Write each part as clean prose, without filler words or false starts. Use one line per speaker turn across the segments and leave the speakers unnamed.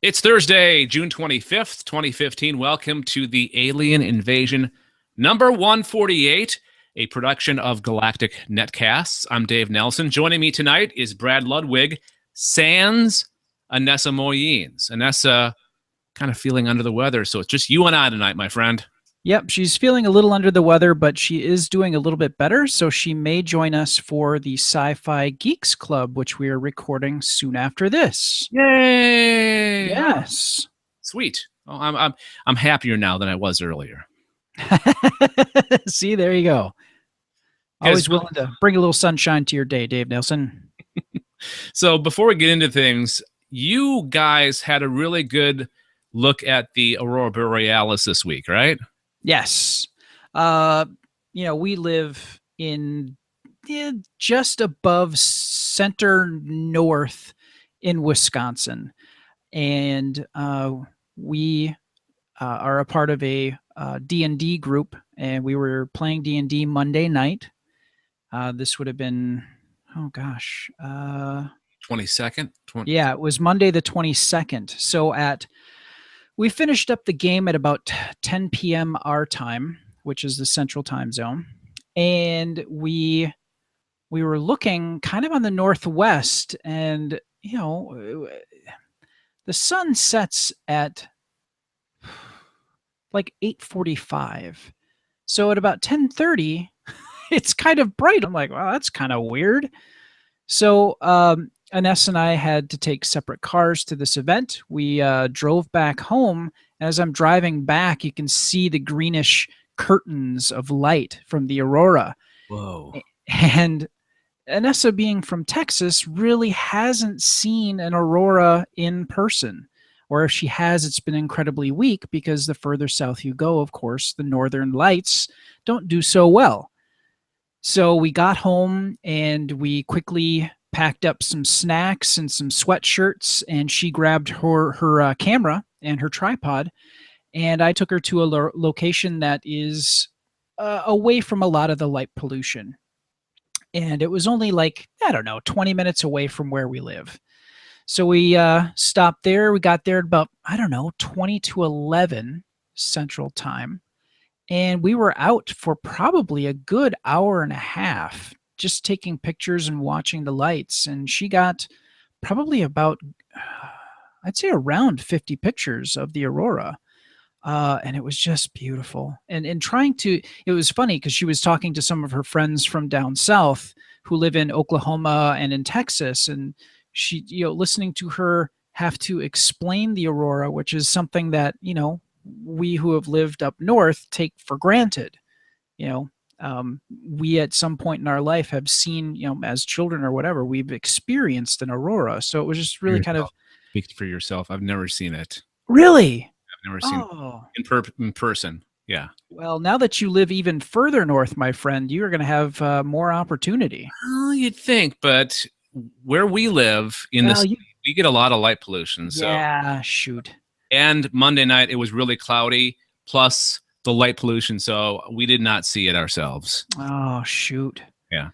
It's Thursday, June 25th, 2015. Welcome to the Alien Invasion number 148, a production of Galactic Netcasts. I'm Dave Nelson. Joining me tonight is Brad Ludwig, sans Anessa Moyens. Anessa kind of feeling under the weather, so it's just you and I tonight, my friend.
Yep, she's feeling a little under the weather, but she is doing a little bit better, so she may join us for the Sci-Fi Geeks Club, which we are recording soon after this.
Yay!
Yes.
Sweet. Oh, I'm happier now than I was earlier.
See, there you go. Always willing to bring a little sunshine to your day, Dave Nelson.
So before we get into things, you guys had a really good look at the Aurora Borealis this week, right?
Yes. We live in just above center north in Wisconsin. And we are a part of a D&D group, and we were playing D&D Monday night. This would have been,
22nd?
Yeah, it was Monday the 22nd. So we finished up the game at about 10 p.m. our time, which is the central time zone. And we were looking kind of on the northwest, and, the sun sets at like 8:45. So at about 10:30, it's kind of bright. I'm like, wow, that's kind of weird. So Anessa and I had to take separate cars to this event. We drove back home. As I'm driving back, you can see the greenish curtains of light from the aurora.
Whoa.
And Anessa, being from Texas, really hasn't seen an aurora in person. Or if she has, it's been incredibly weak because the further south you go, of course, the northern lights don't do so well. So we got home and we quickly packed up some snacks and some sweatshirts, and she grabbed her camera and her tripod, and I took her to a location that is away from a lot of the light pollution. And it was only 20 minutes away from where we live. So we stopped there. We got there at about, 20 to 11 Central Time. And we were out for probably a good hour and a half, just taking pictures and watching the lights. And she got probably about, I'd say around 50 pictures of the aurora. And it was just beautiful. And it was funny because she was talking to some of her friends from down south who live in Oklahoma and in Texas. And she, listening to her have to explain the aurora, which is something that, we who have lived up north take for granted. We at some point in our life have seen, as children or whatever, we've experienced an aurora. So it was just really kind of.
Speak for yourself. I've never seen it.
Really?
I've never seen it in person. Yeah.
Well, now that you live even further north, my friend, you are going to have more opportunity.
Well, you'd think, but where we live in the city, we get a lot of light pollution. So.
Yeah, shoot.
And Monday night, it was really cloudy, plus the light pollution, so we did not see it ourselves.
Oh, shoot.
Yeah.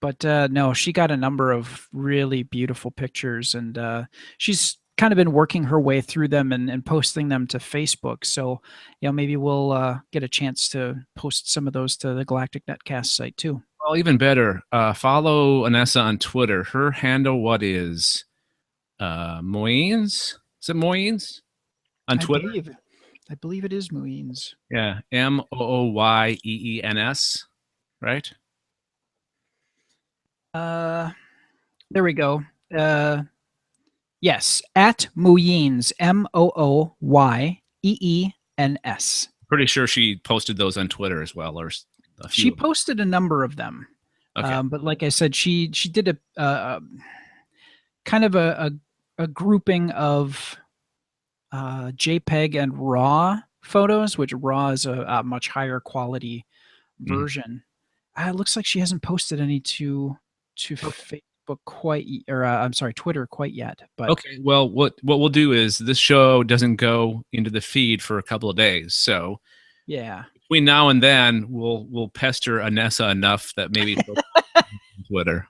But no, she got a number of really beautiful pictures, and she's kind of been working her way through them and posting them to Facebook. So, maybe we'll get a chance to post some of those to the Galactic Netcast site too.
Well, even better, follow Anessa on Twitter. Her handle, what is Moyens? Is it Moyens on Twitter?
I believe it is Moyens.
Yeah, Mooyeens, right?
There we go. Yes, at Moyens, Mooyeens.
Pretty sure she posted those on Twitter as well, or a few.
She posted a number of them.
Okay.
But like I said, she did a kind of a grouping of JPEG and RAW photos, which RAW is a much higher quality version. It looks like she hasn't posted any to Facebook Twitter quite yet. But
okay, well, what we'll do is this show doesn't go into the feed for a couple of days, so
yeah,
between now and then we'll pester Anessa enough that maybe she'll on Twitter.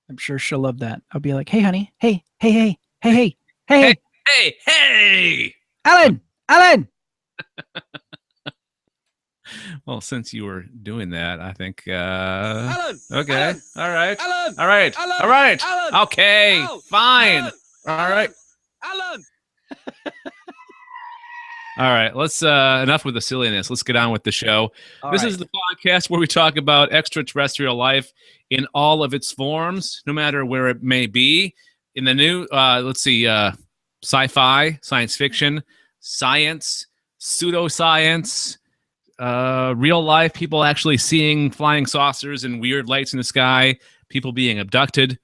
I'm sure she'll love that. I'll be like, hey, honey. Hey, hey, hey, hey, hey, hey,
Hey,
hey,
hey, hey!
Alan, Alan.
Well, since you were doing that, I think.
Alan.
Okay.
Alan,
All right.
Alan,
All right.
Alan,
All right.
Alan,
Okay.
Al,
Fine.
Alan,
All right.
Alan.
All right. Let's enough with the silliness. Let's get on with the show. This is the podcast where we talk about extraterrestrial life in all of its forms, no matter where it may be. In the new, let's see, sci-fi, science fiction, science, pseudoscience, real life, people actually seeing flying saucers and weird lights in the sky, people being abducted,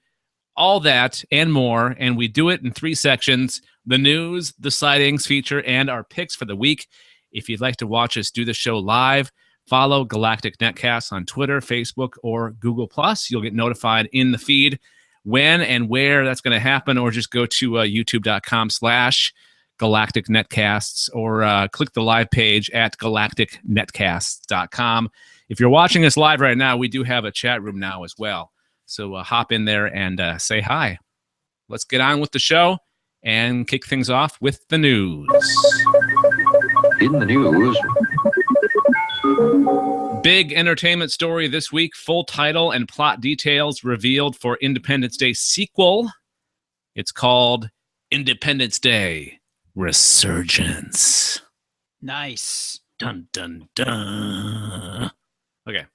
all that and more. And we do it in 3 sections: the news, the sightings feature, and our picks for the week. If you'd like to watch us do the show live, follow Galactic Netcasts on Twitter, Facebook, or Google+. You'll get notified in the feed when and where that's going to happen, or just go to youtube.com/Galactic Netcasts, or click the live page at galacticnetcasts.com. If you're watching us live right now, we do have a chat room now as well. So hop in there and say hi. Let's get on with the show and kick things off with the news.
In the news,
Big entertainment story this week. Full title and plot details revealed for Independence Day sequel. It's called Independence Day Resurgence.
Nice.
Dun, dun, dun. Okay.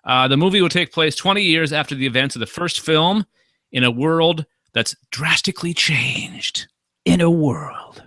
The movie will take place 20 years after the events of the first film in a world that's drastically changed.
In a world.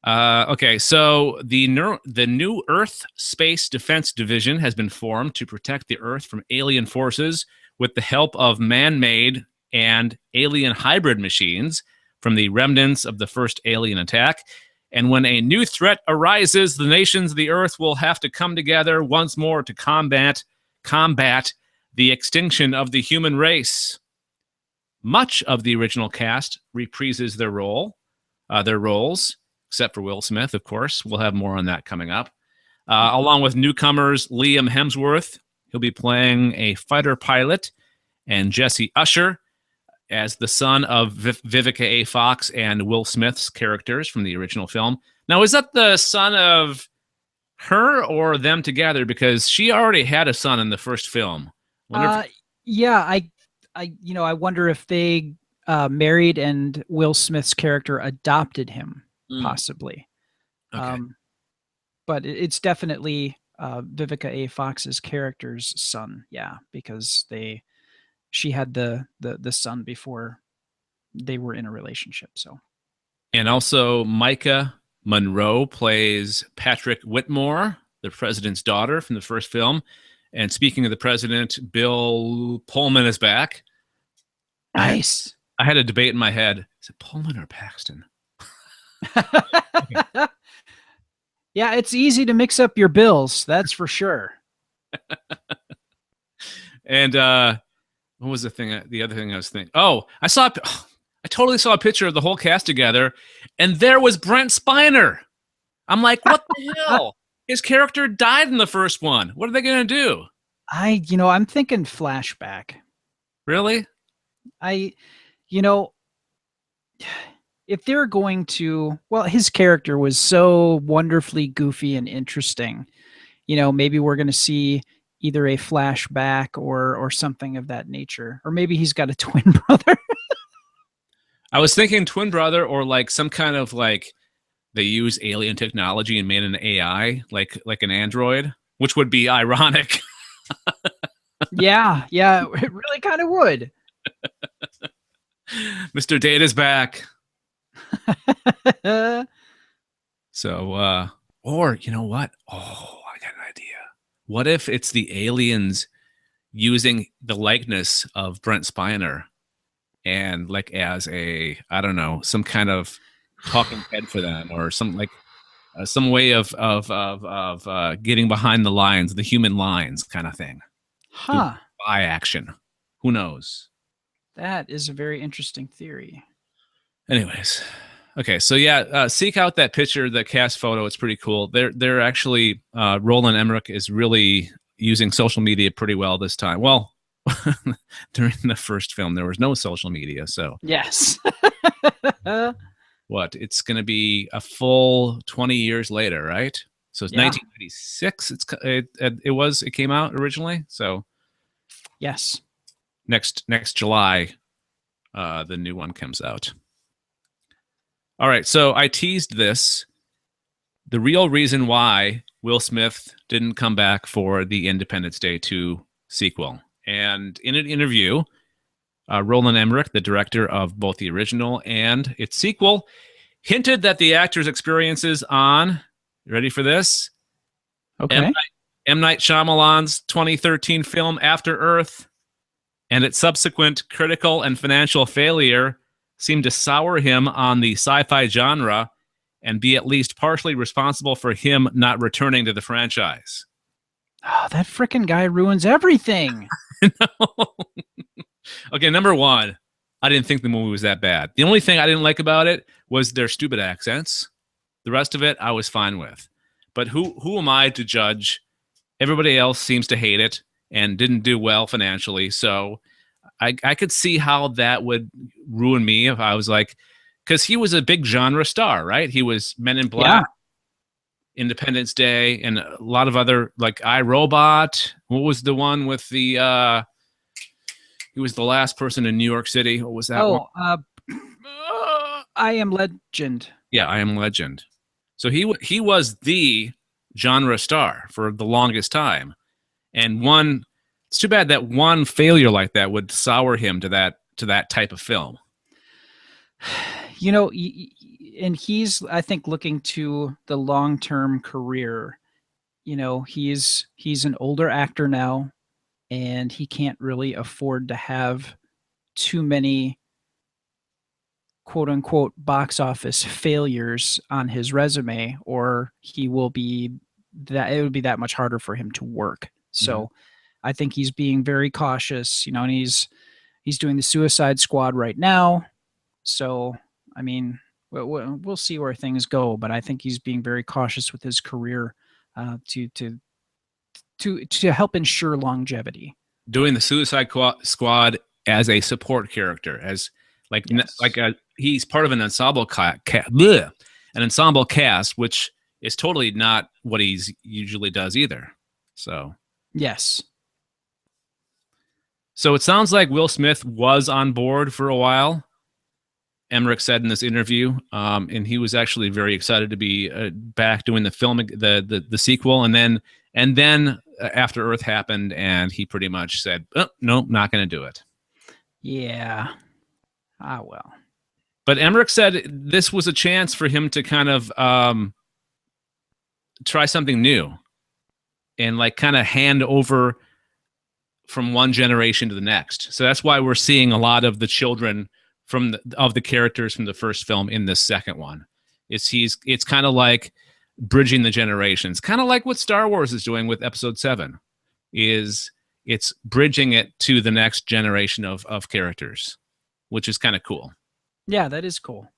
Okay, so the new Earth Space Defense Division has been formed to protect the Earth from alien forces with the help of man-made and alien hybrid machines from the remnants of the first alien attack. And when a new threat arises, the nations of the Earth will have to come together once more to combat the extinction of the human race. Much of the original cast reprises their roles, except for Will Smith, of course. We'll have more on that coming up. Along with newcomers Liam Hemsworth, he'll be playing a fighter pilot, and Jesse Usher as the son of Vivica A. Fox and Will Smith's characters from the original film. Now, is that the son of her or them together? Because she already had a son in the first film.
Yeah, I wonder if they married and Will Smith's character adopted him, possibly.
Okay.
But it's definitely Vivica A. Fox's character's son. Yeah, because she had the son before they were in a relationship. So,
and also Micah Monroe plays Patrick Whitmore, the president's daughter from the first film. And speaking of the president, Bill Pullman is back.
Nice.
I had a debate in my head: is it Pullman or Paxton?
Yeah, it's easy to mix up your bills. That's for sure.
And what was the other thing I was thinking? Oh, I totally saw a picture of the whole cast together, and there was Brent Spiner. I'm like, what the hell? His character died in the first one. What are they going to do?
I'm thinking flashback.
Really?
If they're going to, well, his character was so wonderfully goofy and interesting. Maybe we're going to see either a flashback or something of that nature. Or maybe he's got a twin brother.
I was thinking twin brother, or like some kind of like they use alien technology and made an AI, like an android, which would be ironic.
Yeah, it really kind of would.
Mr. Data's back. So, or you know what? Oh, I got an idea. What if it's the aliens using the likeness of Brent Spiner and like as a, I don't know, some kind of talking head for them, or some like some way of getting behind the lines, the human lines kind of thing.
Huh.
Spy action. Who knows?
That is a very interesting theory.
Anyways, okay, so yeah, seek out that picture, the cast photo. It's pretty cool. They're actually Roland Emmerich is really using social media pretty well this time. Well, during the first film. There was no social media, so
Yes.
what? It's going to be a full 20 years later, right? So it's
Yeah.
1996. It came out originally. So
Yes.
next July, the new one comes out. All right. So I teased this. The real reason why Will Smith didn't come back for the Independence Day 2 sequel. And in an interview, Roland Emmerich, the director of both the original and its sequel, hinted that the actor's experiences on, ready for this?
Okay.
M. Night Shyamalan's 2013 film After Earth and its subsequent critical and financial failure seemed to sour him on the sci-fi genre and be at least partially responsible for him not returning to the franchise.
Oh, that frickin' guy ruins everything.
Okay, number one, I didn't think the movie was that bad. The only thing I didn't like about it was their stupid accents. The rest of it, I was fine with. But who am I to judge? Everybody else seems to hate it and didn't do well financially. So I could see how that would ruin me if I was like, because he was a big genre star, right? He was Men in Black, Independence Day, and a lot of other, like iRobot. What was the one with the... he was the last person in New York City. What was that one?
I Am Legend.
Yeah, I Am Legend. So he was the genre star for the longest time. And it's too bad that one failure like that would sour him to that type of film.
You know, and he's, I think, looking to the long-term career. You know, he's an older actor now, and he can't really afford to have too many quote unquote box office failures on his resume, or it would be that much harder for him to work. So I think he's being very cautious, you know, and he's doing the Suicide Squad right now. So, I mean, we'll see where things go, but I think he's being very cautious with his career to help ensure longevity.
Doing the Suicide Squad as a support character, as he's part of an ensemble cast, which is totally not what he's usually does either. So
yes.
So it sounds like Will Smith was on board for a while. Emmerich said in this interview, and he was actually very excited to be back doing the film, the sequel, and then After Earth happened, and he pretty much said, "Oh, no, not going to do it."
Yeah. Well.
But Emmerich said this was a chance for him to kind of try something new, and like kind of hand over from one generation to the next. So that's why we're seeing a lot of the children of the characters from the first film in this second one. It's kind of like bridging the generations, kind of like what Star Wars is doing with Episode 7. It's bridging it to the next generation of characters, which is kind of cool.
Yeah, that is cool.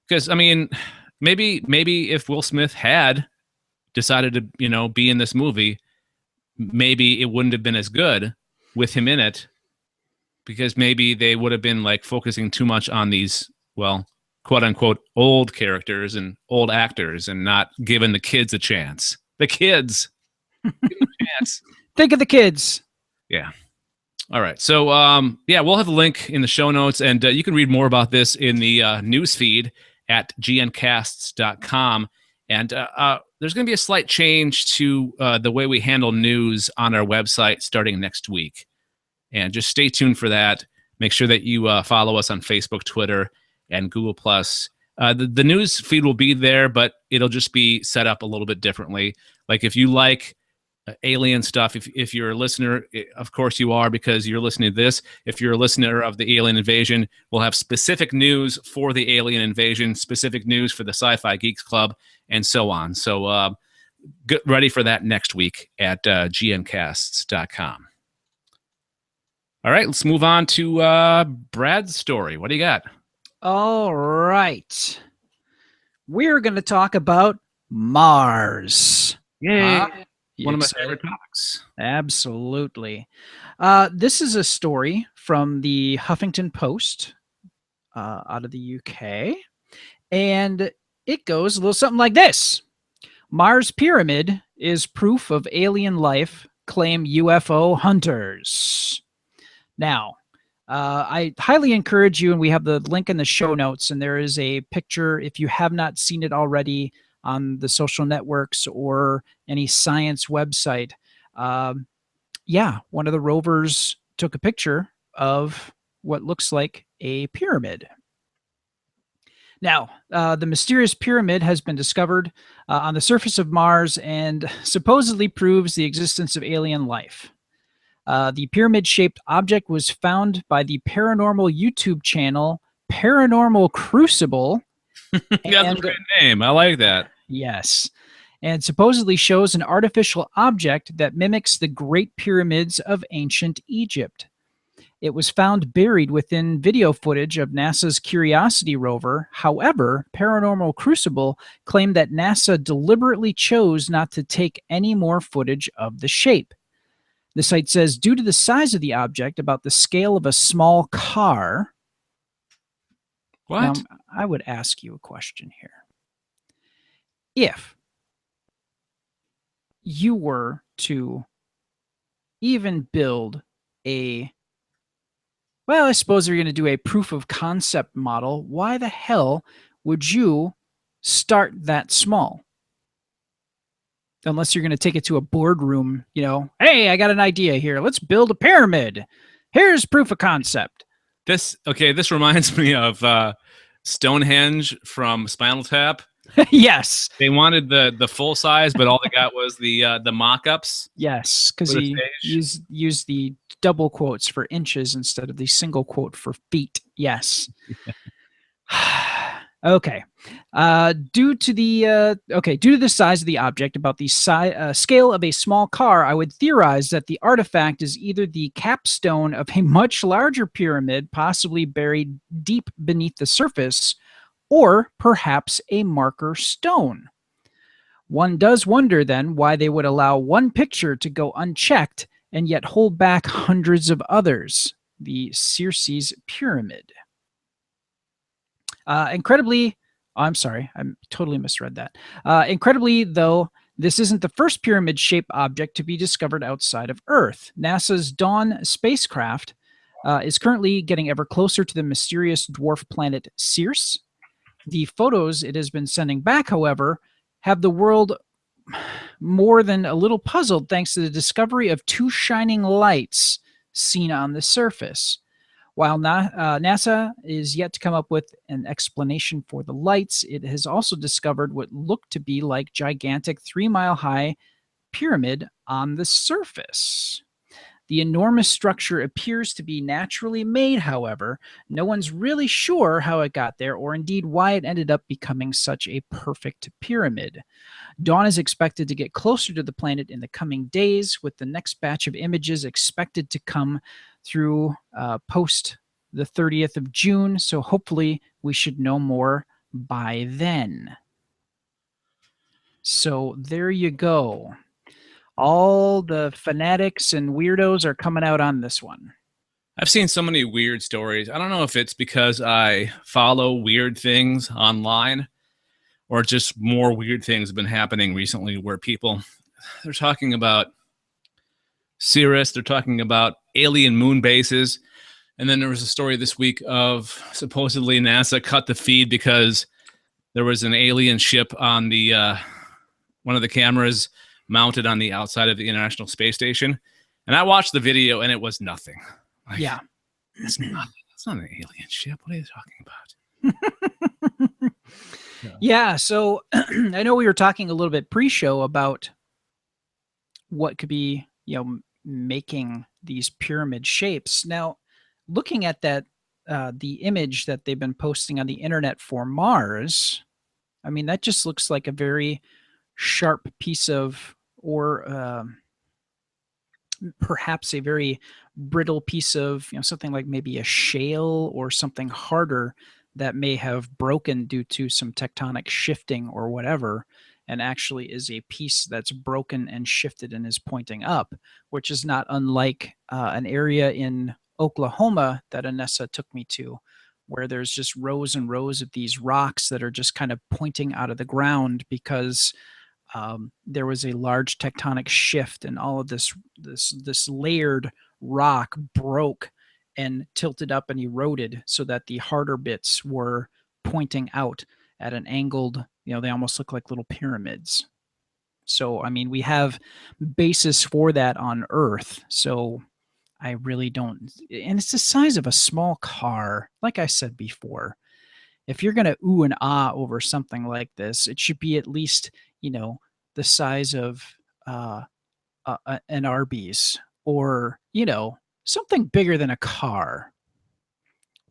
Because I mean, maybe if Will Smith had decided to, you know, be in this movie, maybe it wouldn't have been as good with him in it, because maybe they would have been like focusing too much on these, well, quote unquote, old characters and old actors, and not giving the kids a chance. The kids, give them a chance.
Think of the kids.
Yeah. All right. So, we'll have a link in the show notes, and you can read more about this in the news feed at gncasts.com. And there's going to be a slight change to the way we handle news on our website starting next week. And just stay tuned for that. Make sure that you follow us on Facebook, Twitter, and Google+. The news feed will be there, but it'll just be set up a little bit differently. Like if you like alien stuff, if you're a listener, of course you are, because you're listening to this. If you're a listener of the Alien Invasion, we'll have specific news for the Alien Invasion, specific news for the Sci-Fi Geeks Club, and so on. So get ready for that next week at gncasts.com. All right, let's move on to Brad's story. What do you got?
All right. We're going to talk about Mars.
Yay. One of my
Excited?
favorite topics.
Absolutely. This is a story from the Huffington Post out of the UK. And it goes a little something like this. Mars Pyramid is proof of alien life, claim UFO hunters. Now, I highly encourage you, and we have the link in the show notes, and there is a picture, if you have not seen it already, on the social networks or any science website. One of the rovers took a picture of what looks like a pyramid. Now, the mysterious pyramid has been discovered on the surface of Mars and supposedly proves the existence of alien life. The pyramid-shaped object was found by the paranormal YouTube channel Paranormal Crucible.
That's a great name. I like that.
Yes. And supposedly shows an artificial object that mimics the Great Pyramids of ancient Egypt. It was found buried within video footage of NASA's Curiosity rover. However, Paranormal Crucible claimed that NASA deliberately chose not to take any more footage of the shape. The site says, due to the size of the object, about the scale of a small car.
What?
Now, I would ask you a question here. If you were to even build I suppose you're going to do a proof of concept model, why the hell would you start that small? Unless you're going to take it to a boardroom, hey, I got an idea here. Let's build a pyramid. Here's proof of concept.
This reminds me of Stonehenge from Spinal Tap.
Yes.
They wanted the full size, but all they got was the mock-ups.
Yes, because he used the double quotes for inches instead of the single quote for feet. Yes. Okay. Due to the size of the object, about the scale of a small car, I would theorize that the artifact is either the capstone of a much larger pyramid, possibly buried deep beneath the surface, or perhaps a marker stone. One does wonder then why they would allow one picture to go unchecked and yet hold back hundreds of others. The Circe's Pyramid. Incredibly, I'm sorry, I totally misread that. Incredibly, though, this isn't the first pyramid-shaped object to be discovered outside of Earth. NASA's Dawn spacecraft is currently getting ever closer to the mysterious dwarf planet Circe. The photos it has been sending back, however, have the world more than a little puzzled thanks to the discovery of two shining lights seen on the surface. While NASA is yet to come up with an explanation for the lights, it has also discovered what looked to be like gigantic 3-mile-high pyramid on the surface. The enormous structure appears to be naturally made, however. No one's really sure how it got there or indeed why it ended up becoming such a perfect pyramid. Dawn is expected to get closer to the planet in the coming days, with the next batch of images expected to come through post the 30th of June, so hopefully we should know more by then. So there you go. All the fanatics and weirdos are coming out on this one.
I've seen so many weird stories. I don't know if it's because I follow weird things online or just more weird things have been happening recently where they're talking about Cirrus, they're talking about alien moon bases. And then there was a story this week of supposedly NASA cut the feed because there was an alien ship on the one of the cameras mounted on the outside of the International Space Station. And I watched the video and it was nothing.
Yeah.
It's not an alien ship. What are you talking about?
Yeah. So I know we were talking a little bit pre-show about what could be, making these pyramid shapes. Now, looking at that, the image that they've been posting on the internet for Mars, I mean, that just looks like a very sharp piece of, or perhaps a very brittle piece of, something like maybe a shale or something harder that may have broken due to some tectonic shifting or whatever. and actually is a piece that's broken and shifted and is pointing up, which is not unlike an area in Oklahoma that Anessa took me to, where there's just rows and rows of these rocks that are just kind of pointing out of the ground because there was a large tectonic shift, and all of this layered rock broke and tilted up and eroded so that the harder bits were pointing out at an angled, they almost look like little pyramids. So, I mean, we have basis for that on Earth. So I really don't, and it's the size of a small car. Like I said before, if you're going to ooh and ah over something like this, it should be at least, the size of an Arby's, or, something bigger than a car.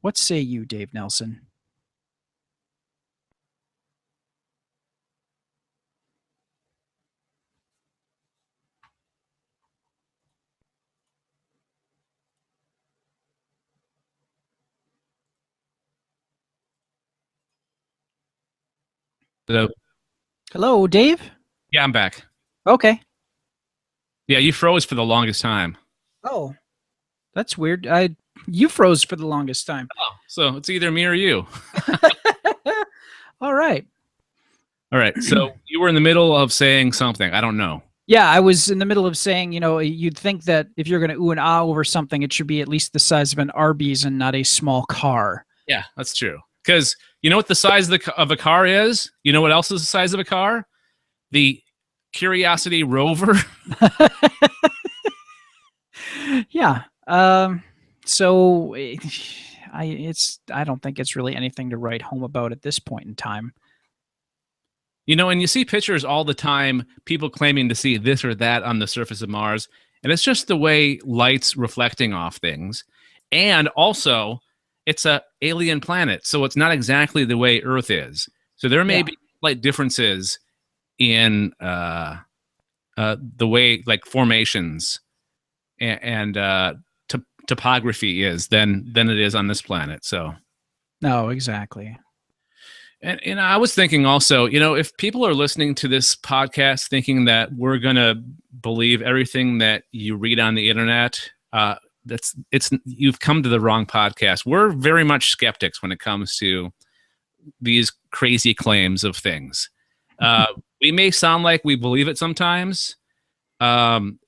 What say you, Dave Nelson? Hello, Dave?
Yeah, I'm back.
Okay.
Yeah, you froze for the longest time.
Oh, that's weird. You froze for the longest time.
Oh, so it's either me or you.
All right.
All right. So you were in the middle of saying something. I don't know.
Yeah, I was in the middle of saying, you'd think that if you're going to ooh and ah over something, it should be at least the size of an Arby's and not a small car.
Yeah, that's true. Because you know what the size of a car is? You know what else is the size of a car? The Curiosity rover.
Yeah. So I don't think it's really anything to write home about at this point in time.
And you see pictures all the time, people claiming to see this or that on the surface of Mars, and it's just the way light's reflecting off things. And also, it's a alien planet, so it's not exactly the way Earth is. So there may be slight differences in the way, like, formations and topography is than it is on this planet. So,
no, exactly.
And I was thinking also, if people are listening to this podcast thinking that we're gonna believe everything that you read on the internet, you've come to the wrong podcast. We're very much skeptics when it comes to these crazy claims of things. We may sound like we believe it sometimes, and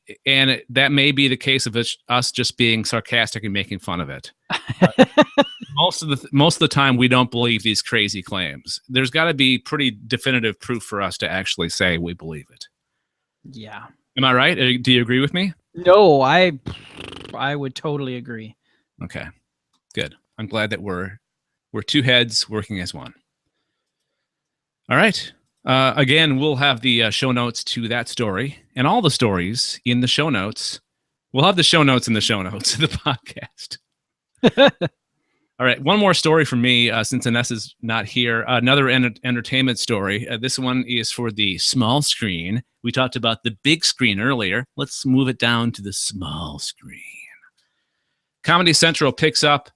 that may be the case of us just being sarcastic and making fun of it. Most of the time, we don't believe these crazy claims. There's got to be pretty definitive proof for us to actually say we believe it.
Yeah.
Am I right? Do you agree with me?
No, I would totally agree.
Okay, good. I'm glad that we're two heads working as one. All right. Again, we'll have the show notes to that story and all the stories in the show notes. We'll have the show notes in the show notes of the podcast. All right, one more story from me since Anessa's not here. Another entertainment story. This one is for the small screen. We talked about the big screen earlier. Let's move it down to the small screen. Comedy Central picks up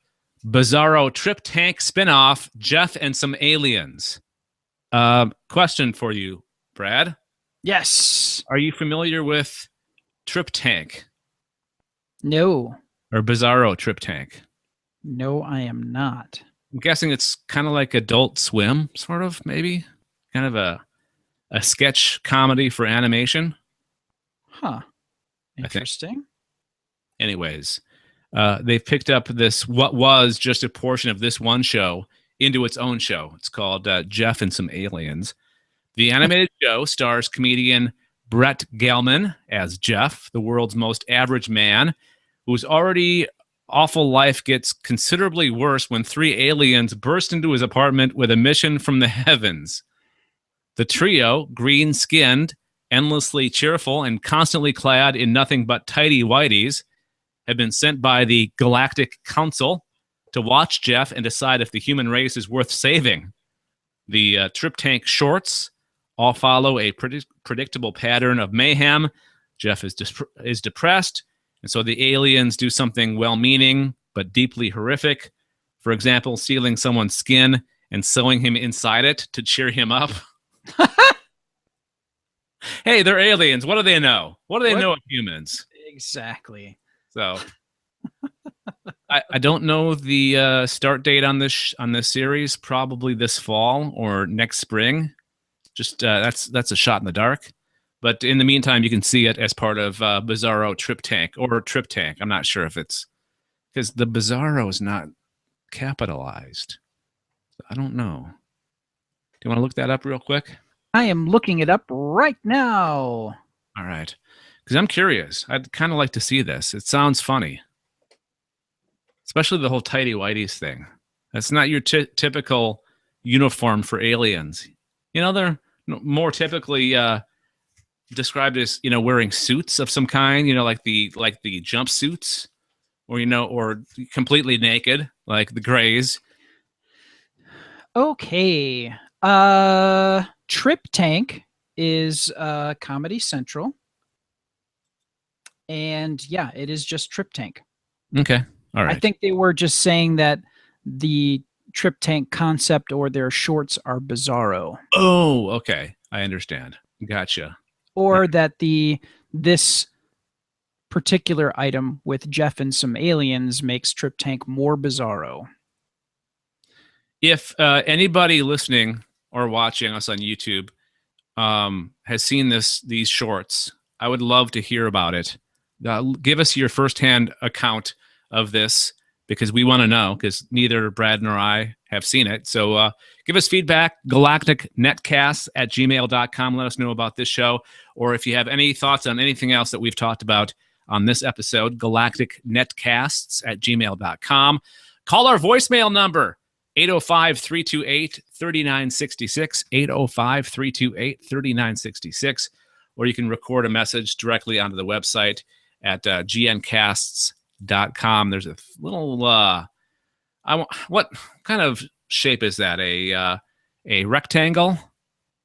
bizarro TripTank spinoff, Jeff and Some Aliens. Question for you, Brad.
Yes.
Are you familiar with TripTank?
No.
Or bizarro TripTank?
No, I am not.
I'm guessing it's kind of like Adult Swim, sort of, maybe? Kind of a sketch comedy for animation.
Huh. Interesting.
Anyways, they've picked up what was just a portion of this one show into its own show. It's called Jeff and Some Aliens. The animated show stars comedian Brett Gelman as Jeff, the world's most average man, whose already awful life gets considerably worse when three aliens burst into his apartment with a mission from the heavens. The trio, green-skinned, endlessly cheerful, and constantly clad in nothing but tighty-whiteys, have been sent by the Galactic Council to watch Jeff and decide if the human race is worth saving. The TripTank shorts all follow a predictable pattern of mayhem. Jeff is depressed, and so the aliens do something well-meaning but deeply horrific. For example, stealing someone's skin and sewing him inside it to cheer him up. Hey, they're aliens. What do they know? What do they
What?
know of humans?
Exactly.
So I don't know the start date on this series. Probably this fall or next spring. Just that's a shot in the dark. But in the meantime, you can see it as part of Bizarro TripTank or TripTank. I'm not sure if it's because the Bizarro is not capitalized. I don't know. Do you want to look that up real quick?
I am looking it up right now.
All right. Because I'm curious. I'd kind of like to see this. It sounds funny. Especially the whole Tighty-whiteys thing. That's not your typical uniform for aliens. You know, they're more typically described as, you know, wearing suits of some kind, you know, like the jumpsuits, or, you know, or completely naked, like the Greys.
Okay. TripTank is Comedy Central. And yeah, it is just TripTank.
Okay. All right.
I think they were just saying that the TripTank concept or their shorts are bizarro.
Oh, okay. I understand. Gotcha.
Or that this particular item with Jeff and some aliens makes TripTank more bizarro.
If anybody listening or watching us on YouTube has seen these shorts, I would love to hear about it. Give us your firsthand account of this, because we want to know, because neither Brad nor I have seen it. So give us feedback, galacticnetcasts@gmail.com. Let us know about this show. Or if you have any thoughts on anything else that we've talked about on this episode, galacticnetcasts@gmail.com. Call our voicemail number, 805-328-3966, 805-328-3966. Or you can record a message directly onto the website at gncasts.com. There's a little what kind of shape is that? A rectangle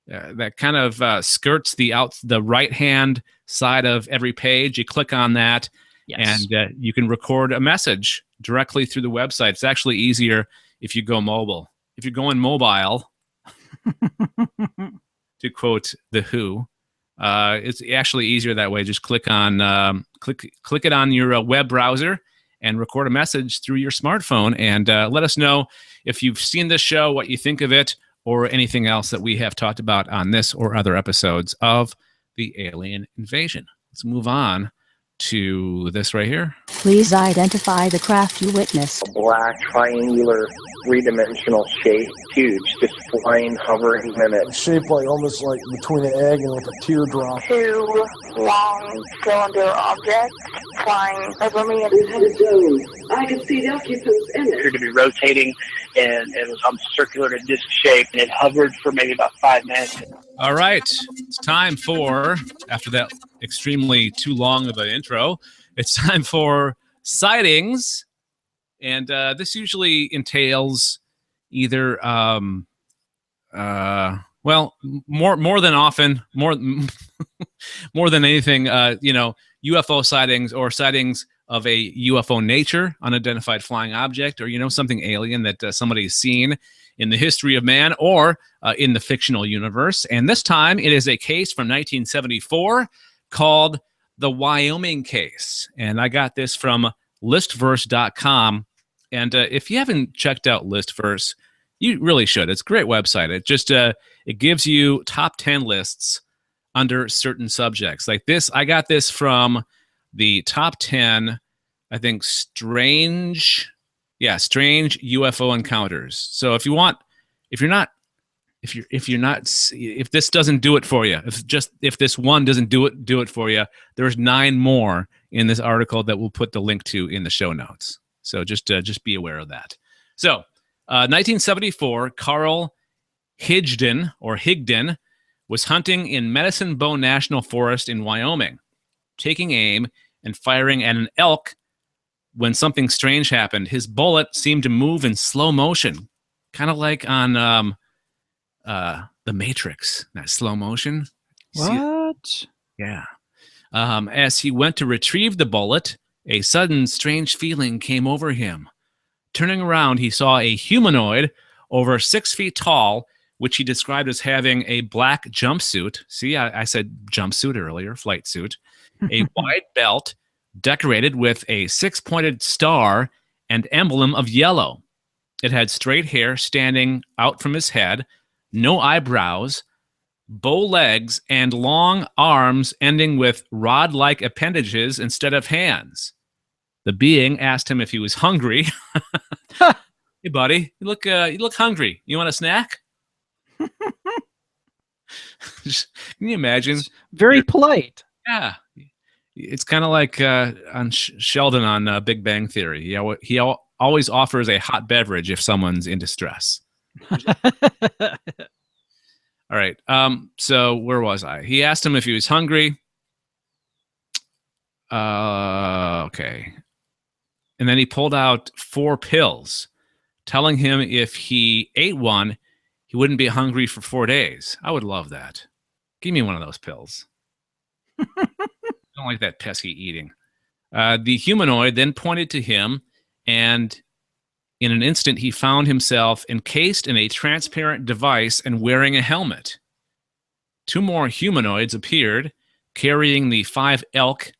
that kind of skirts the right hand side of every page. You click on that,
Yes.
and you can record a message directly through the website. It's actually easier if you go mobile. If you're going mobile, to quote The Who, it's actually easier that way. Just click it on your web browser and record a message through your smartphone, and let us know if you've seen this show, what you think of it, or anything else that we have talked about on this or other episodes of the Alien Invasion. Let's move on to this right here.
Please identify the craft you witnessed.
Black, triangular, three-dimensional shape, huge, just flying, hovering minutes.
Shaped like almost like between an egg and like a teardrop.
Two long cylinder objects flying over me.
We had a dome. I could see the occupants in
It
it.
appeared to be rotating, and it was circular to disc shape, and it hovered for maybe about 5 minutes.
All right, it's time for, after that extremely too long of an intro, it's time for Sightings. And this usually entails either, well, more than often, more than anything, UFO sightings or sightings of a UFO nature, unidentified flying object, or, something alien that somebody's seen in the history of man or in the fictional universe. And this time it is a case from 1974 called the Wyoming case. And I got this from listverse.com. And if you haven't checked out Listverse, you really should. It's a great website. It just it gives you top 10 lists under certain subjects. Like this, I got this from the top 10, I think, strange UFO encounters. So if this doesn't do it for you, if this one doesn't do it for you, there's 9 more in this article that we'll put the link to in the show notes. So just be aware of that. So 1974, Carl Higdon was hunting in Medicine Bow National Forest in Wyoming, taking aim and firing at an elk when something strange happened. His bullet seemed to move in slow motion, kind of like on The Matrix, that slow motion.
What?
Yeah. As he went to retrieve the bullet, a sudden strange feeling came over him. Turning around, he saw a humanoid over 6 feet tall which he described as having a black jumpsuit. See, I said jumpsuit earlier, flight suit, a wide belt decorated with a 6-pointed star and emblem of yellow. It had straight hair standing out from his head, no eyebrows, bow legs, and long arms ending with rod-like appendages instead of hands. The being asked him if he was hungry. Hey, buddy, you look hungry. You want a snack? Can you imagine?
It's very polite.
Yeah. It's kind of like on Sheldon on Big Bang Theory. He always offers a hot beverage if someone's in distress. All right. So where was I? He asked him if he was hungry. Okay. And then he pulled out 4 pills, telling him if he ate one, he wouldn't be hungry for 4 days. I would love that. Give me one of those pills. I don't like that pesky eating. The humanoid then pointed to him, and in an instant, he found himself encased in a transparent device and wearing a helmet. 2 more humanoids appeared, carrying the 5 elk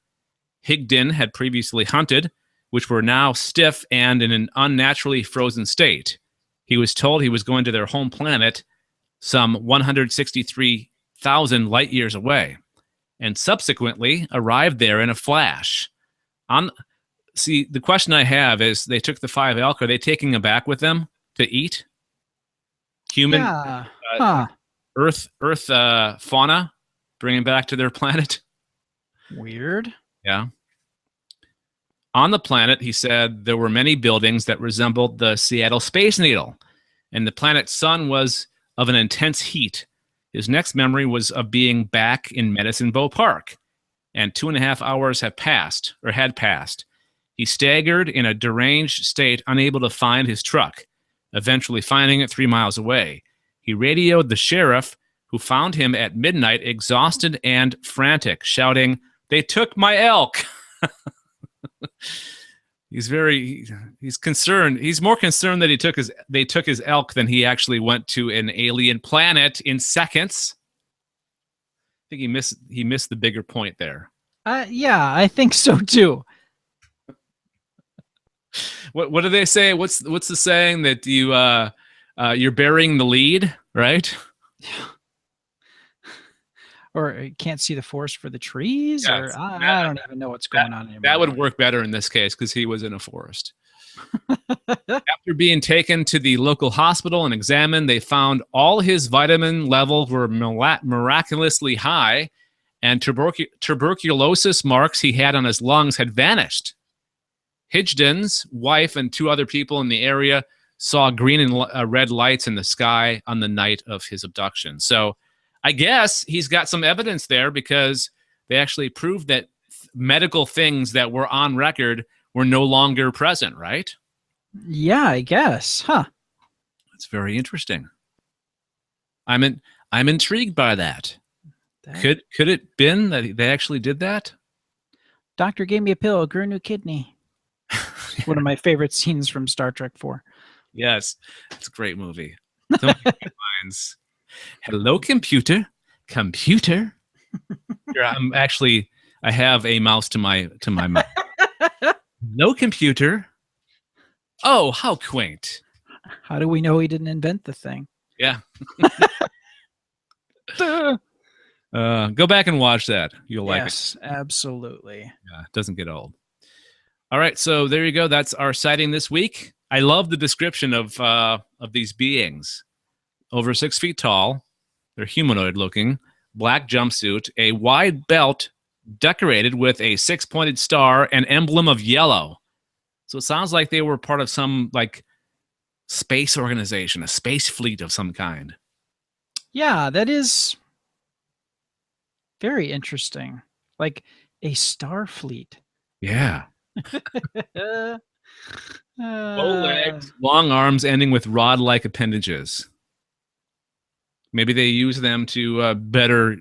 Higdon had previously hunted, which were now stiff and in an unnaturally frozen state. He was told he was going to their home planet, some 163,000 light years away, and subsequently arrived there in a flash. See, the question I have is, they took the 5 elk. Are they taking them back with them to eat? Human, Earth fauna, bringing back to their planet?
Weird.
Yeah. On the planet, he said, there were many buildings that resembled the Seattle Space Needle, and the planet's sun was of an intense heat. His next memory was of being back in Medicine Bow Park, and 2.5 hours had passed. He staggered in a deranged state, unable to find his truck, eventually finding it 3 miles away. He radioed the sheriff, who found him at midnight, exhausted and frantic, shouting, "They took my elk!" He's concerned. He's more concerned that they took his elk than he actually went to an alien planet in seconds. I think he missed the bigger point there.
Yeah, I think so too.
What do they say? What's the saying that you're burying the lead, right?
Or you can't see the forest for the trees,
Yeah,
or I don't even know what's going on anymore.
That would work better in this case because he was in a forest. After being taken to the local hospital and examined, they found all his vitamin levels were miraculously high, and tuberculosis marks he had on his lungs had vanished. Higdon's wife and 2 other people in the area saw green and red lights in the sky on the night of his abduction. So I guess he's got some evidence there, because they actually proved that medical things that were on record were no longer present, right?
Yeah, I guess. Huh.
That's very interesting. I'm intrigued by that. Could it been that they actually did that?
Doctor gave me a pill, grew a new kidney. One of my favorite scenes from Star Trek 4.
Yes, it's a great movie. So many good lines. Hello, computer. Computer. Here, I have a mouse to my mouth. No computer. Oh, how quaint.
How do we know he didn't invent the thing?
Yeah. Go back and watch that. You'll like it.
Yes, absolutely.
Yeah, it doesn't get old. All right, so there you go. That's our sighting this week. I love the description of these beings. Over 6 feet tall, they're humanoid-looking, black jumpsuit, a wide belt decorated with a 6-pointed star, and emblem of yellow. So it sounds like they were part of some space organization, a space fleet of some kind.
Yeah, that is very interesting. Like a star fleet.
Yeah. Bow legs, long arms ending with rod-like appendages. Maybe they use them to better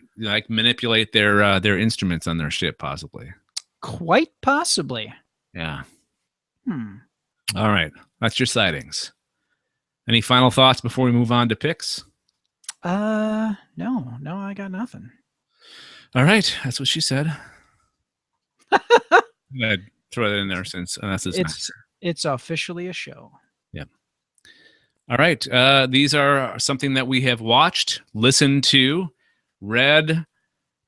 manipulate their instruments on their ship, possibly.
Quite possibly.
Yeah. All right. That's your sightings. Any final thoughts before we move on to picks?
No, I got nothing.
All right, that's what she said. I'd throw that in there since that's
It's officially a show.
Yeah. All right. These are something that we have watched, listened to, read,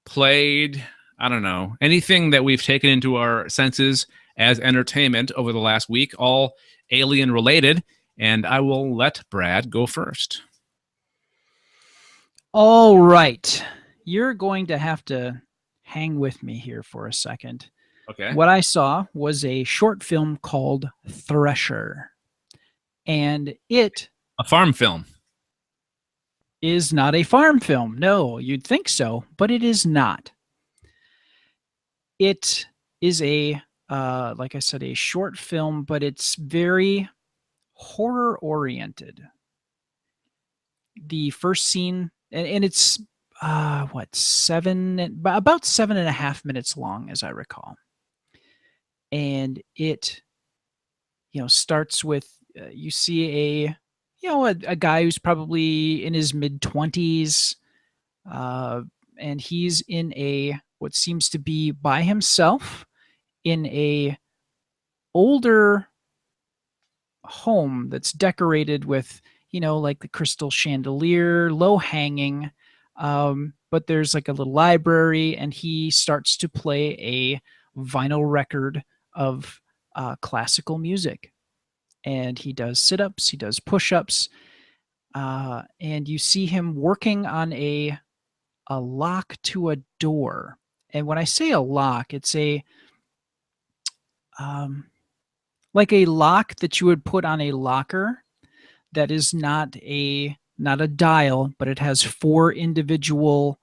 played. I don't know, anything that we've taken into our senses as entertainment over the last week, all alien related. And I will let Brad go first.
All right. You're going to have to hang with me here for a second.
Okay.
What I saw was a short film called Thresher. And it
A farm film.
is not a farm film. No, you'd think so, but it is not. It is like I said, a short film, but it's very horror oriented. The first scene, and it's about 7.5 minutes long, as I recall. And it, starts with you see a guy who's probably in his mid-20s, and he's in what seems to be by himself in a older home that's decorated with, like the crystal chandelier, low hanging, but there's like a little library, and he starts to play a vinyl record of classical music. And he does sit-ups, he does push-ups, and you see him working on a lock to a door. And when I say a lock, it's like a lock that you would put on a locker that is not a dial, but it has 4 individual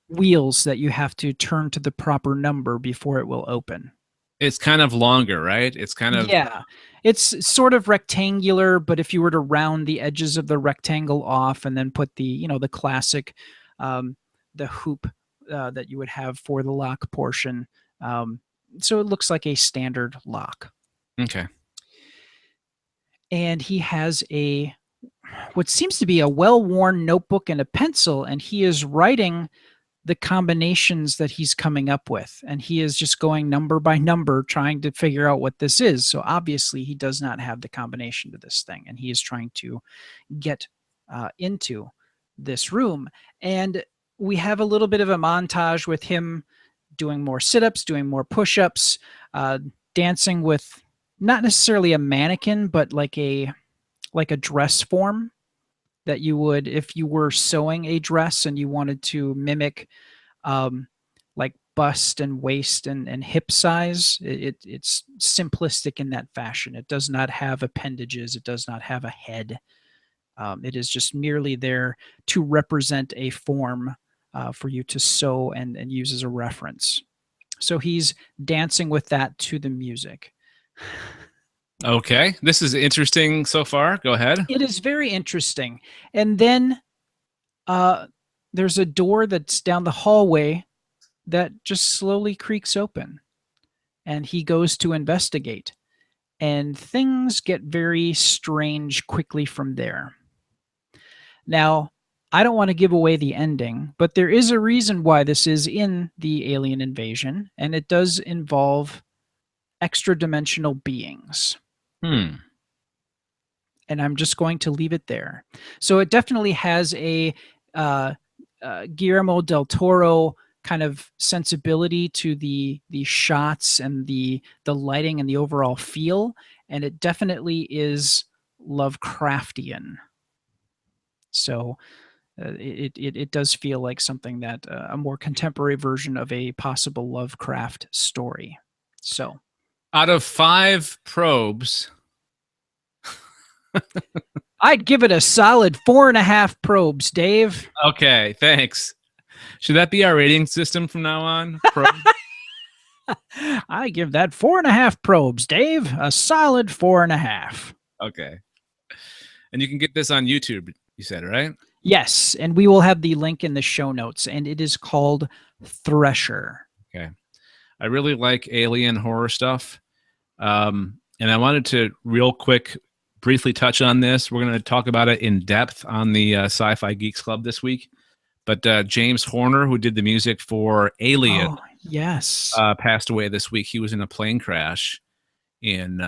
wheels that you have to turn to the proper number before it will open.
It's kind of longer, right? It's kind of...
Yeah. It's sort of rectangular, but if you were to round the edges of the rectangle off and then put the, the classic, the hoop that you would have for the lock portion, so it looks like a standard lock.
Okay.
And he has what seems to be a well-worn notebook and a pencil, and he is writing the combinations that he's coming up with, and he is just going number by number trying to figure out what this is. So obviously he does not have the combination to this thing, and he is trying to get into this room. And we have a little bit of a montage with him doing more sit-ups, doing more push-ups, dancing with not necessarily a mannequin, but like a dress form that you would, if you were sewing a dress and you wanted to mimic like bust and waist and hip size. It's simplistic in that fashion. It does not have appendages. It does not have a head. It is just merely there to represent a form for you to sew and use as a reference. So he's dancing with that to the music.
Okay. This is interesting so far. Go ahead.
It is very interesting. And then there's a door that's down the hallway that just slowly creaks open. And he goes to investigate. And things get very strange quickly from there. Now, I don't want to give away the ending, but there is a reason why this is in the Alien Invasion, and it does involve extra-dimensional beings. And I'm just going to leave it there. So it definitely has a Guillermo del Toro kind of sensibility to the shots and the lighting and the overall feel, and it definitely is Lovecraftian. So it does feel like something that a more contemporary version of a possible Lovecraft story. So
out of 5 probes,
I'd give it a solid 4.5 probes, Dave.
Okay, thanks. Should that be our rating system from now on?
I give that 4.5 probes, Dave. A solid 4.5.
Okay. And you can get this on YouTube, you said, right?
Yes, and we will have the link in the show notes, and it is called Thresher.
Okay. I really like alien horror stuff. And I wanted to real quick briefly touch on this. We're going to talk about it in depth on the Sci-Fi Geeks Club this week. But James Horner, who did the music for Alien,
yes,
passed away this week. He was in a plane crash in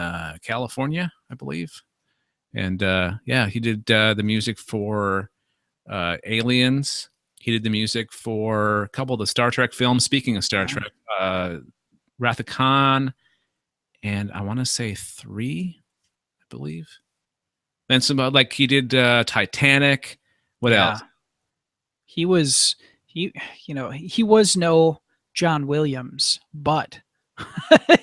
California, I believe. And he did the music for Aliens. He did the music for a couple of the Star Trek films. Speaking of Star Trek, Wrath of Khan, and I want to say 3, I believe. And some like he did Titanic. What else?
He was no John Williams, but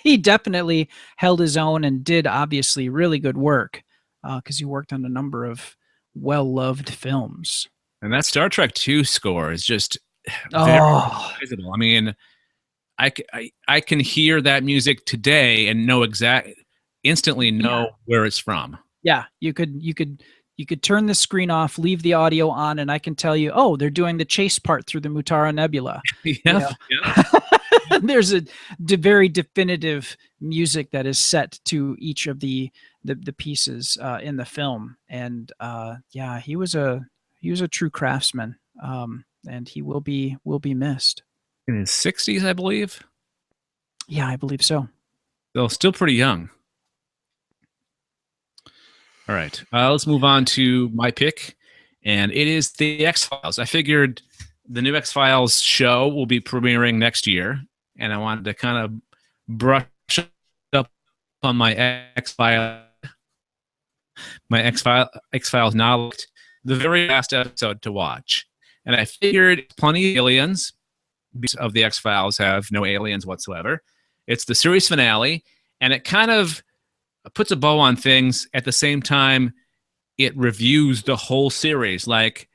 he definitely held his own and did obviously really good work because he worked on a number of well-loved films.
And that Star Trek 2 score is just very visible. I mean, I can hear that music today and instantly know where it's from.
Yeah, you could turn the screen off, leave the audio on, and I can tell you, oh, they're doing the chase part through the Mutara Nebula.
Yeah.
There's a very definitive music that is set to each of the pieces in the film, and he was a true craftsman, and he will be missed.
In his 60s, I believe.
Yeah, I believe so.
Though still pretty young. All right, let's move on to my pick, and it is the X-Files. I figured the new X-Files show will be premiering next year, and I wanted to kind of brush up on my X-Files knowledge. The very last episode to watch, and I figured plenty of aliens. Of the X-Files have no aliens whatsoever. It's the series finale, and it kind of puts a bow on things. At the same time, it reviews the whole series. Like,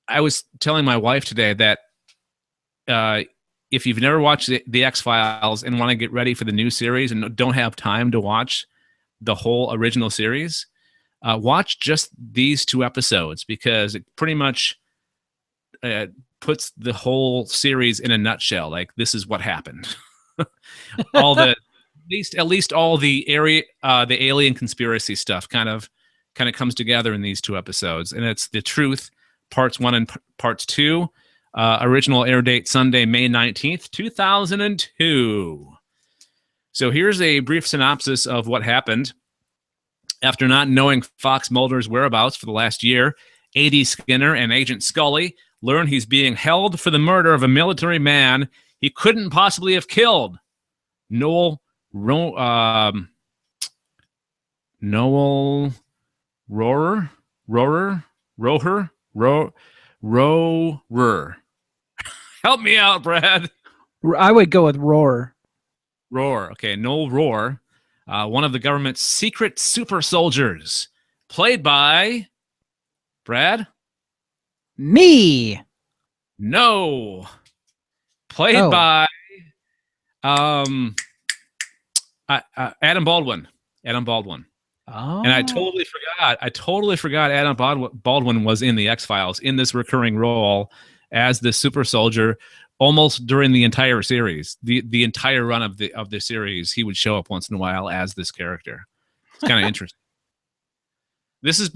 I was telling my wife today that if you've never watched the X-Files and want to get ready for the new series and don't have time to watch the whole original series, watch just these 2 episodes, because it pretty much puts the whole series in a nutshell. Like, this is what happened. At least all the alien conspiracy stuff kind of comes together in these 2 episodes, and it's The Truth, parts 1 and parts 2. Original air date Sunday, May 19th, 2002. So here's a brief synopsis of what happened. After not knowing Fox Mulder's whereabouts for the last year, A.D. Skinner and Agent Scully learn he's being held for the murder of a military man he couldn't possibly have killed. Noel Rohrer. Help me out, Brad.
I would go with Roar.
Roar. Okay, Noel Rohr, one of the government's secret super soldiers, played by Brad.
Me.
No. Played by Adam Baldwin. Adam Baldwin.
Oh.
And I totally forgot Adam Baldwin was in the X-Files in this recurring role as the super soldier almost during the entire series. The entire run of the series, he would show up once in a while as this character. It's kind of interesting. This is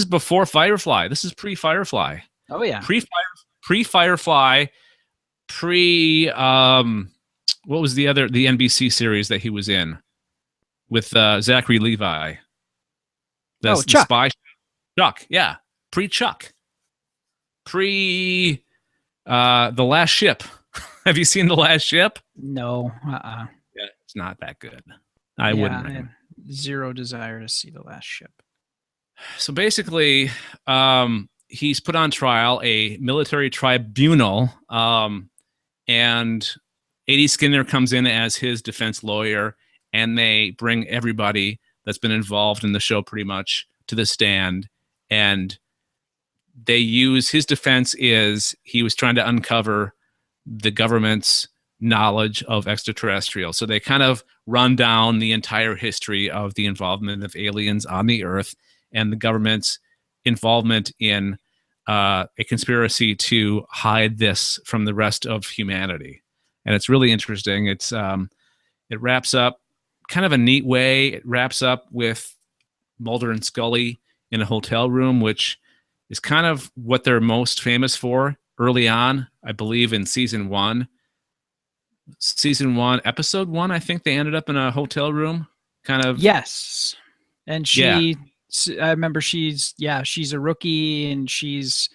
before Firefly. This is pre-Firefly.
Oh yeah.
Pre-Firefly, what was the NBC series that he was in with Zachary Levi?
Chuck.
The spy. Chuck, yeah. Pre-Chuck. The Last Ship. Have you seen The Last Ship?
No.
Yeah, it's not that good. I wouldn't recommend.
Zero desire to see The Last Ship.
So basically, he's put on trial, a military tribunal, and A.D. Skinner comes in as his defense lawyer, and they bring everybody that's been involved in the show pretty much to the stand, and they use his defense is he was trying to uncover the government's knowledge of extraterrestrial. So they kind of run down the entire history of the involvement of aliens on the Earth and the government's involvement in a conspiracy to hide this from the rest of humanity. And it's really interesting. It wraps up kind of a neat way. It wraps up with Mulder and Scully in a hotel room, which is kind of what they're most famous for early on, I believe, in season one. Season one, episode one, I think they ended up in a hotel room, kind of.
Yes. And I remember she's a rookie, and she's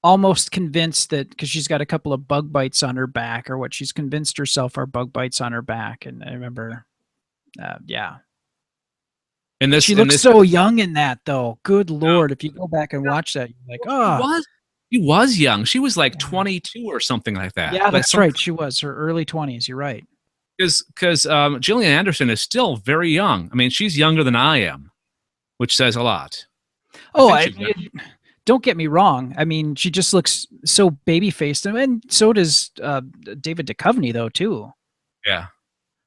almost convinced that because she's got a couple of bug bites on her back, or what she's convinced herself are bug bites on her back. And I remember,
And
she looks so young in that, though. Good Lord. If you go back and watch that, you're like, oh.
She was young. She was like 22 or something like that.
Yeah, that's right. She was her early 20s. You're right.
Because Gillian Anderson is still very young. I mean, she's younger than I am, which says a lot.
Don't get me wrong. I mean, she just looks so baby-faced, and so does David Duchovny, though, too.
Yeah,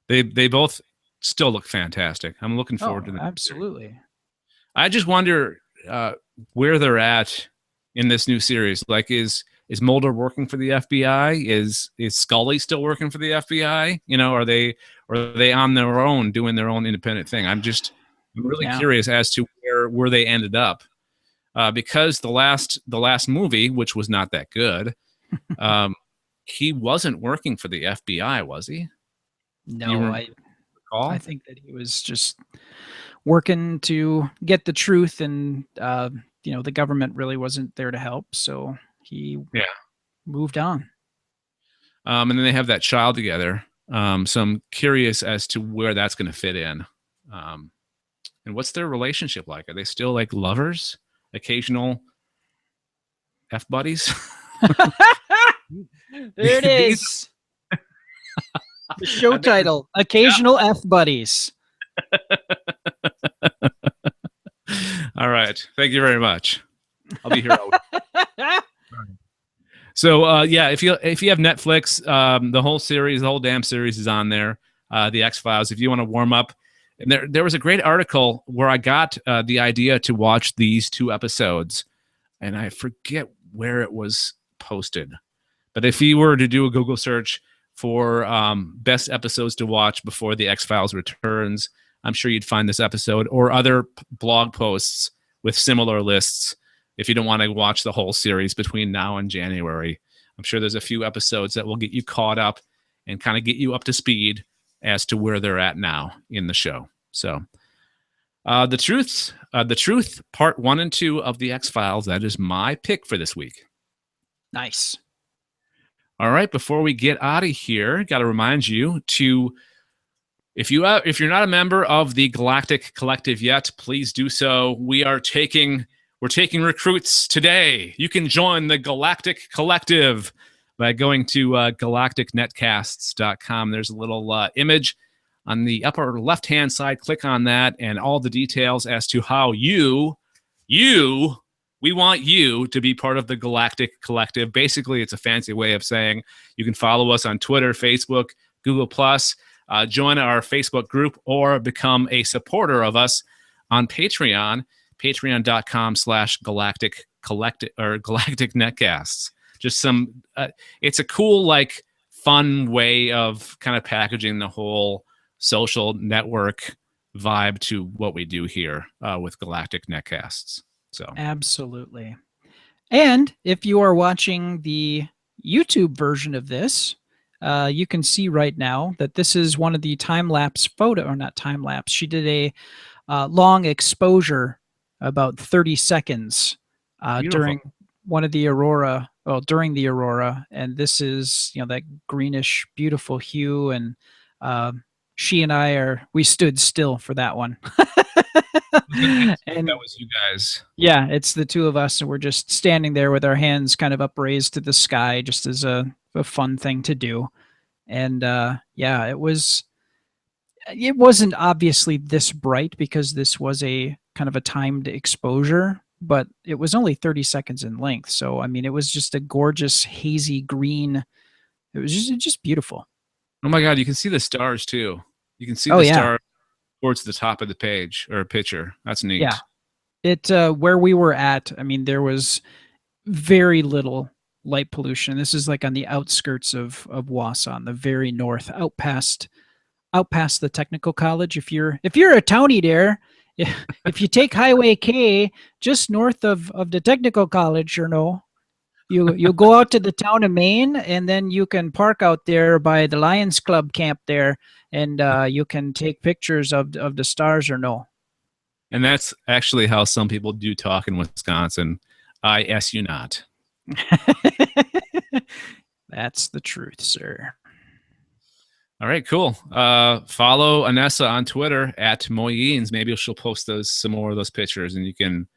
they both still look fantastic. I'm looking forward to that.
Absolutely.
I just wonder where they're at in this new series. Like, is Mulder working for the FBI? Is Scully still working for the FBI? You know, are they on their own doing their own independent thing? I'm really curious as to where they ended up, because the last movie, which was not that good, he wasn't working for the FBI, was he?
No, I think that he was just working to get the truth, and the government really wasn't there to help, so he moved on.
And then they have that child together. So I'm curious as to where that's going to fit in. And what's their relationship like? Are they still like lovers? Occasional F buddies?
There it is. The show title, Occasional F Buddies.
All right. Thank you very much. I'll be here all week. So if you have Netflix, the whole damn series is on there. The X-Files. If you want to warm up, and there was a great article where I got the idea to watch these 2 episodes, and I forget where it was posted. But if you were to do a Google search for best episodes to watch before the X-Files returns, I'm sure you'd find this episode or other blog posts with similar lists. If you don't want to watch the whole series between now and January, I'm sure there's a few episodes that will get you caught up and kind of get you up to speed as to where they're at now in the show. So the truth, part 1 and 2 of the X-Files, that is my pick for this week.
Nice.
All right. Before we get out of here, got to remind you to, if you're not a member of the Galactic Collective yet, please do so. We're taking recruits today. You can join the Galactic Collective by going to galacticnetcasts.com. There's a little image on the upper left-hand side. Click on that, and all the details as to how we want you to be part of the Galactic Collective. Basically, it's a fancy way of saying you can follow us on Twitter, Facebook, Google+, join our Facebook group, or become a supporter of us on Patreon, patreon.com/galactic or Galactic Netcasts. Just some, it's a cool, fun way of kind of packaging the whole social network vibe to what we do here with Galactic Netcasts. So
absolutely. And if you are watching the YouTube version of this, you can see right now that this is one of the time-lapse photo, or not time-lapse. She did a long exposure, about 30 seconds during one of the aurora. Well, during the aurora, and this is that greenish, beautiful hue, and she and we stood still for that one.
And that was you guys.
Yeah, it's the two of us, and we're just standing there with our hands kind of upraised to the sky, just as a fun thing to do. And it wasn't obviously this bright because this was a kind of a timed exposure, but it was only 30 seconds in length. So, I mean, it was just a gorgeous hazy green. It was just beautiful.
Oh my God, you can see the stars too. You can see the stars towards the top of the page or picture. That's neat.
Yeah. It where we were at, I mean, there was very little light pollution. This is like on the outskirts of Wausau, on the very north, out past the technical college. If you're a townie there if you take Highway K just north of the technical college, you go out to the town of Maine, and then you can park out there by the Lions Club camp there, and you can take pictures of the stars .
And that's actually how some people do talk in Wisconsin. I ask you not.
That's the truth, sir.
All right, cool. Follow Anessa on Twitter at Moyines. Maybe she'll post some more of those pictures, and you can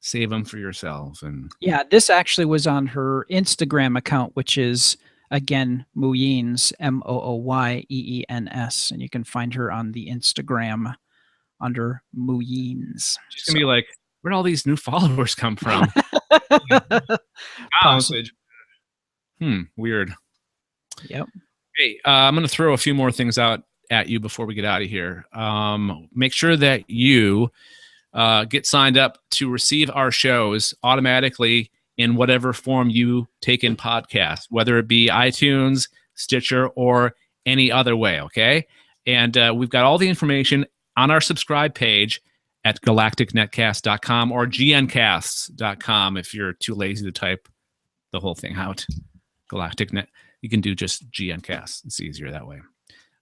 save them for yourself. And
yeah, this actually was on her Instagram account, which is again Moyines, Mooyeens, and you can find her on the Instagram under Moyines.
She's gonna be like, where'd all these new followers come from? Weird.
Yep.
Hey, I'm going to throw a few more things out at you before we get out of here. Make sure that you get signed up to receive our shows automatically in whatever form you take in podcasts, whether it be iTunes, Stitcher, or any other way, okay? And we've got all the information on our subscribe page at galacticnetcast.com or gncasts.com if you're too lazy to type the whole thing out. GalacticNet. You can do just GNCast. It's easier that way.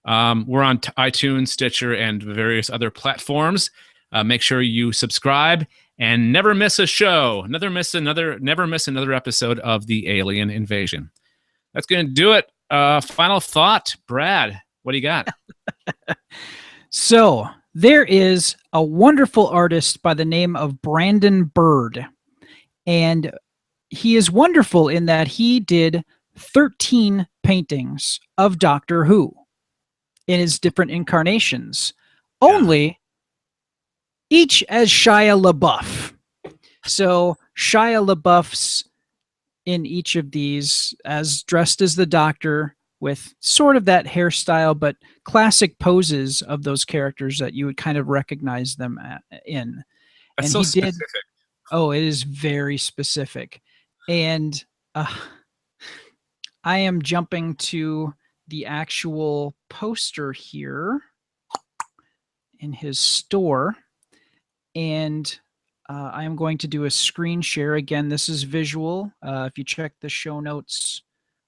We're on iTunes, Stitcher, and various other platforms. Make sure you subscribe and never miss a show. Never miss another episode of the Alien Invasion. That's going to do it. Final thought, Brad. What do you got?
So there is a wonderful artist by the name of Brandon Bird, and he is wonderful in that he did 13 paintings of Doctor Who in his different incarnations, only each as Shia LaBeouf. So Shia LaBeouf's in each of these as dressed as the Doctor with sort of that hairstyle, but classic poses of those characters that you would kind of recognize them in.
That's
and
so
he
specific.
did. Oh, it is very specific. And I am jumping to the actual poster here in his store, and I am going to do a screen share. Again, this is visual. If you check the show notes,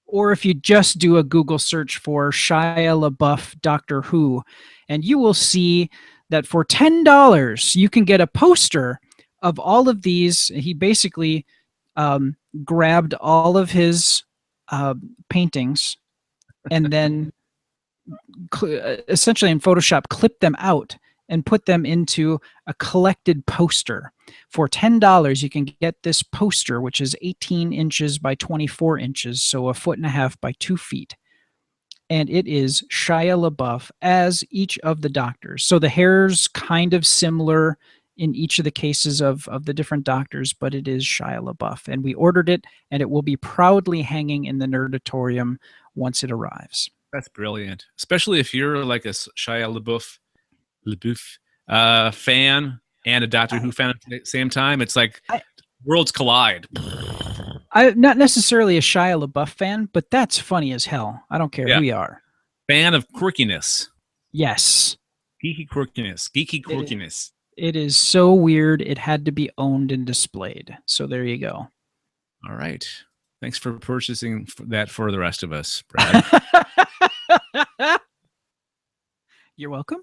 or if you just do a Google search for Shia LaBeouf Doctor Who, and you will see that for $10, you can get a poster of all of these. He basically grabbed all of his paintings and then essentially in Photoshop clipped them out and put them into a collected poster. For $10, you can get this poster, which is 18 inches by 24 inches, so 1.5 feet by 2 feet. And it is Shia LaBeouf as each of the Doctors. So the hair's kind of similar in each of the cases of the different Doctors, but it is Shia LaBeouf. And we ordered it, and it will be proudly hanging in the Nerdatorium once it arrives.
That's brilliant, especially if you're like a Shia LaBeouf fan and a Doctor Who fan at the same time. It's like worlds collide.
I'm not necessarily a Shia LaBeouf fan, but that's funny as hell. I don't care who you are.
Fan of quirkiness.
Yes.
Geeky quirkiness.
It is so weird. It had to be owned and displayed. So there you go.
All right. Thanks for purchasing that for the rest of us, Brad.
You're welcome.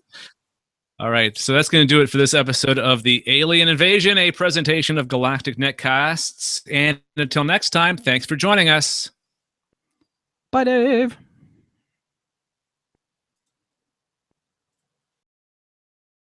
All right. So that's going to do it for this episode of the Alien Invasion, a presentation of Galactic Netcasts. And until next time, thanks for joining us.
Bye, Dave.